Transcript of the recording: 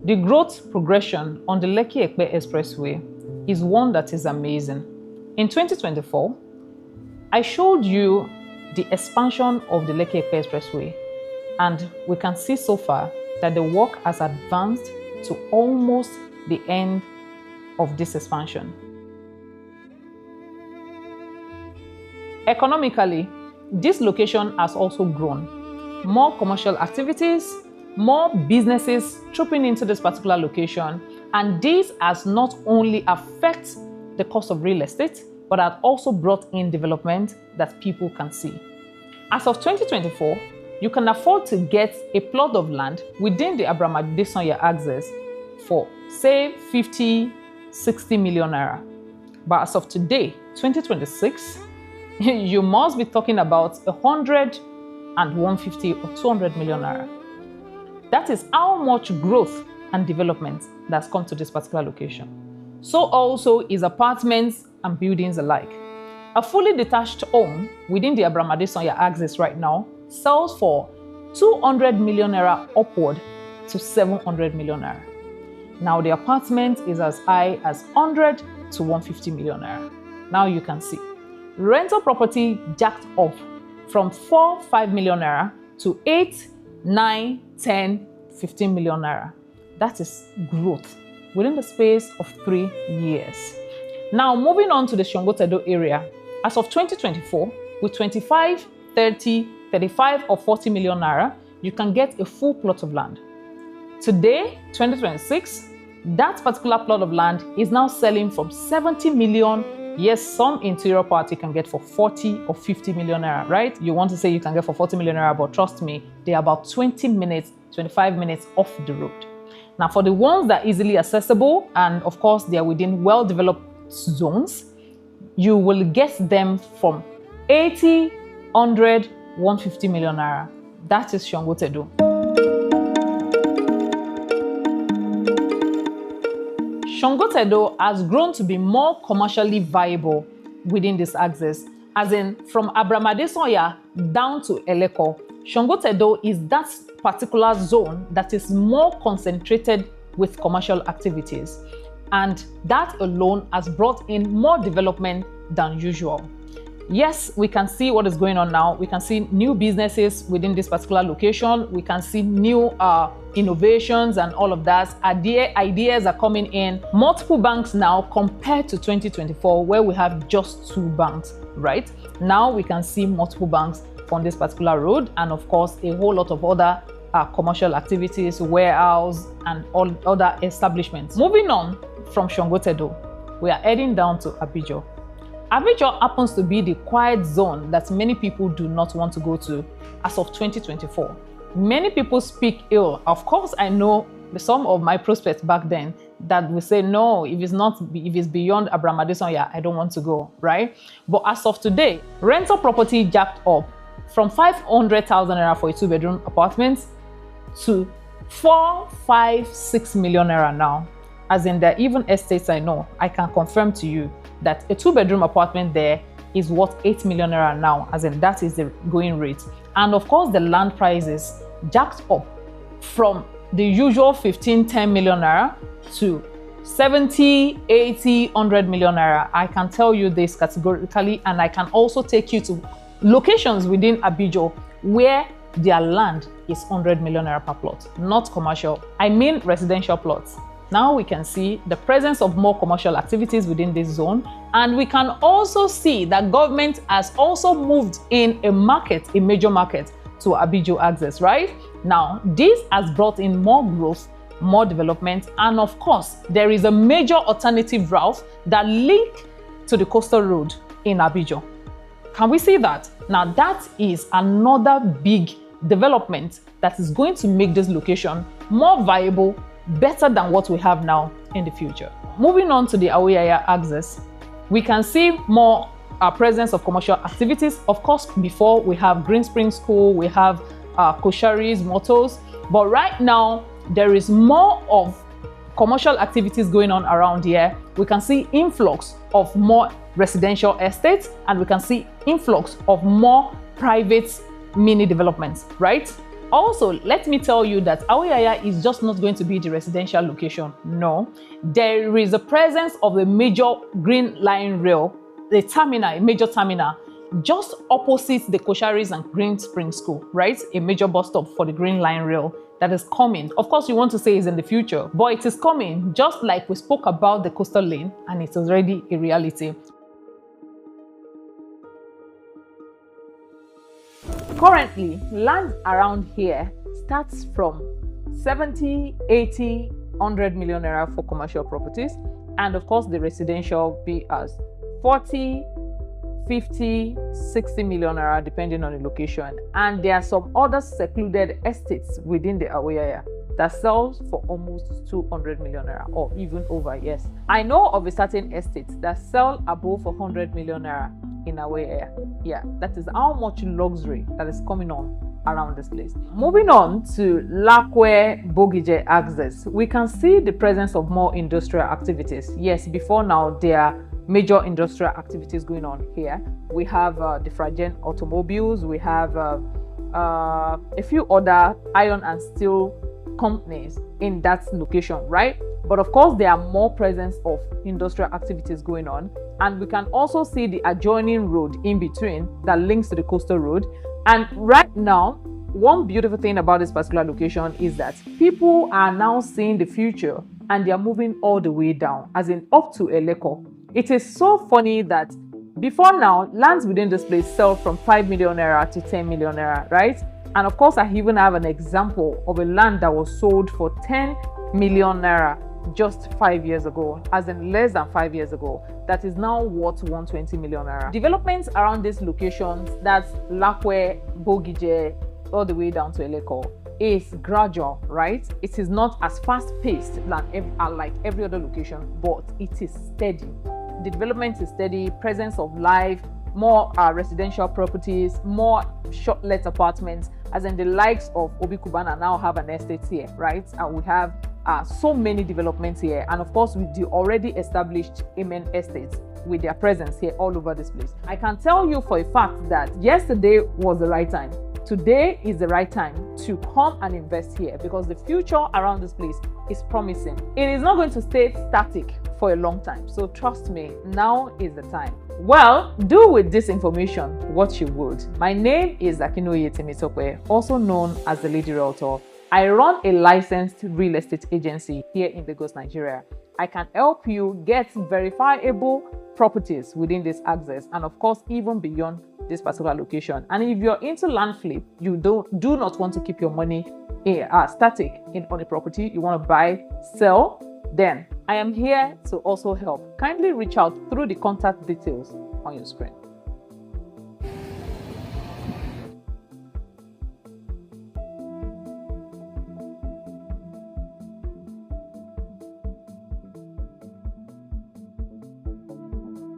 The growth progression on the Lekki-Epe Expressway is one that is amazing. In 2024, I showed you the expansion of the Lekki-Epe Expressway, and we can see so far that the work has advanced to almost the end of this expansion. Economically, this location has also grown. More commercial activities, more businesses trooping into this particular location, and this has not only affected the cost of real estate, but has also brought in development that people can see. As of 2024, you can afford to get a plot of land within the Abraham Adesanya axis for, say, 50, 60 million naira. But as of today, 2026, you must be talking about 100 and 150 or 200 million naira. That is how much growth and development that's come to this particular location. So also is apartments and buildings alike. A fully detached home within the Abraham Adesanya axis right now sells for 200 million naira upward to 700 million naira. Now the apartment is as high as 100 to 150 million naira. Now you can see. Rental property jacked up from 4-5 million naira to 8, 9, 10, 15 million naira. That is growth within the space of 3 years. Now moving on to the Sangotedo area, as of 2024, with 25, 30, 35 or 40 million naira, you can get a full plot of land. Today, 2026, that particular plot of land is now selling from 70 million. Yes, some interior parts you can get for 40 or 50 million naira, right? You want to say you can get for 40 million naira, but trust me, they're about 20 minutes, 25 minutes off the road. Now, for the ones that are easily accessible, and of course, they are within well-developed zones, you will get them from 80, 100, 150 million naira. That is Sangotedo. Sangotedo has grown to be more commercially viable within this axis, as in from Abraham Adesanya down to Lekki. Sangotedo is that particular zone that is more concentrated with commercial activities, and that alone has brought in more development than usual. Yes, we can see what is going on now. We can see new businesses within this particular location. We can see new innovations and all of that. Ideas are coming in. Multiple banks now compared to 2024, where we have just 2 banks, right? Now we can see multiple banks on this particular road, and of course, a whole lot of other commercial activities, warehouse, and all other establishments. Moving on from Sangotedo, we are heading down to Abijo. Abijo happens to be the quiet zone that many people do not want to go to as of 2024. Many people speak ill. Of course, I know some of my prospects back then that will say, no, if it's beyond Abraham Adesanya, I don't want to go, right? But as of today, rental property jacked up from 500,000 naira for a 2-bedroom apartment to 4, 5, 6 million naira now. As in, there are even estates I know, I can confirm to you that a 2-bedroom apartment there is worth 8 million naira now, as in that is the going rate. And of course, the land prices jacked up from the usual 15, 10 million naira to 70, 80, 100 million naira. I can tell you this categorically, and I can also take you to locations within Abijo where their land is 100 million naira per plot, not commercial. I mean residential plots. Now we can see the presence of more commercial activities within this zone, and we can also see that government has also moved in a major market to Abijo axis, right? Now, this has brought in more growth, more development, and of course, there is a major alternative route that links to the coastal road in Abijo. Can we see that? Now, that is another big development that is going to make this location more viable, better than what we have now in the future. Moving on to the Awoyaya axis, we can see more presence of commercial activities. Of course, before we have Green Spring School, we have Kosharis, Motors, but right now there is more of commercial activities going on around here. We can see influx of more residential estates, and we can see influx of more private mini developments, right? Also, let me tell you that Awoyaya is just not going to be the residential location. No, there is a presence of a major green line rail, a terminal, a major terminal, just opposite the Kosharis and Green Spring School, right? A major bus stop for the Green Line Rail that is coming. Of course, you want to say it's in the future, but it is coming, just like we spoke about the coastal lane, and it's already a reality. Currently, land around here starts from 70, 80, 100 million naira for commercial properties, and of course, the residential be as 40, 50, 60 million naira depending on the location. And there are some other secluded estates within the Awoyaya that sells for almost 200 million naira or even over. Yes, I know of a certain estate that sell above 100 million naira in Awoyaya. Yeah, that is how much luxury that is coming on around this place. Moving on to Lakowe and Bogije axis, we can see the presence of more industrial activities. Yes, before now there are major industrial activities going on here. We have the Fragen automobiles, we have a few other iron and steel companies in that location, right? But of course, there are more presence of industrial activities going on, and we can also see the adjoining road in between that links to the coastal road. And right now, one beautiful thing about this particular location is that people are now seeing the future and they are moving all the way down, as in up to Lekki. It is so funny that before now, lands within this place sell from 5 million naira to 10 million naira, right? And of course, I even have an example of a land that was sold for 10 million naira just 5 years ago, as in less than 5 years ago, that is now worth 120 million naira. Developments around these locations, that's Lakowe, Bogije, all the way down to Lekki, is gradual, right? It is not as fast-paced like every other location, but it is steady. The development is steady, presence of life, more residential properties, more short-let apartments, as in the likes of Obi Kubana now have an estate here, right? And we have so many developments here, and of course with the already established Amen estates with their presence here all over this place. I can tell you for a fact that yesterday was the right time. Today is the right time to come and invest here, because the future around this place is promising. It is not going to stay static for a long time, so trust me, now is the time. Well, do with this information what you would. My name is Akinoye Temitope, also known as the Lady Realtor. I run a licensed real estate agency here in Lagos, Nigeria. I can help you get verifiable properties within this axis, and of course even beyond this particular location. And if you're into land flip, you do not want to keep your money static on a property, you want to buy, sell, then I am here to also help. Kindly reach out through the contact details on your screen.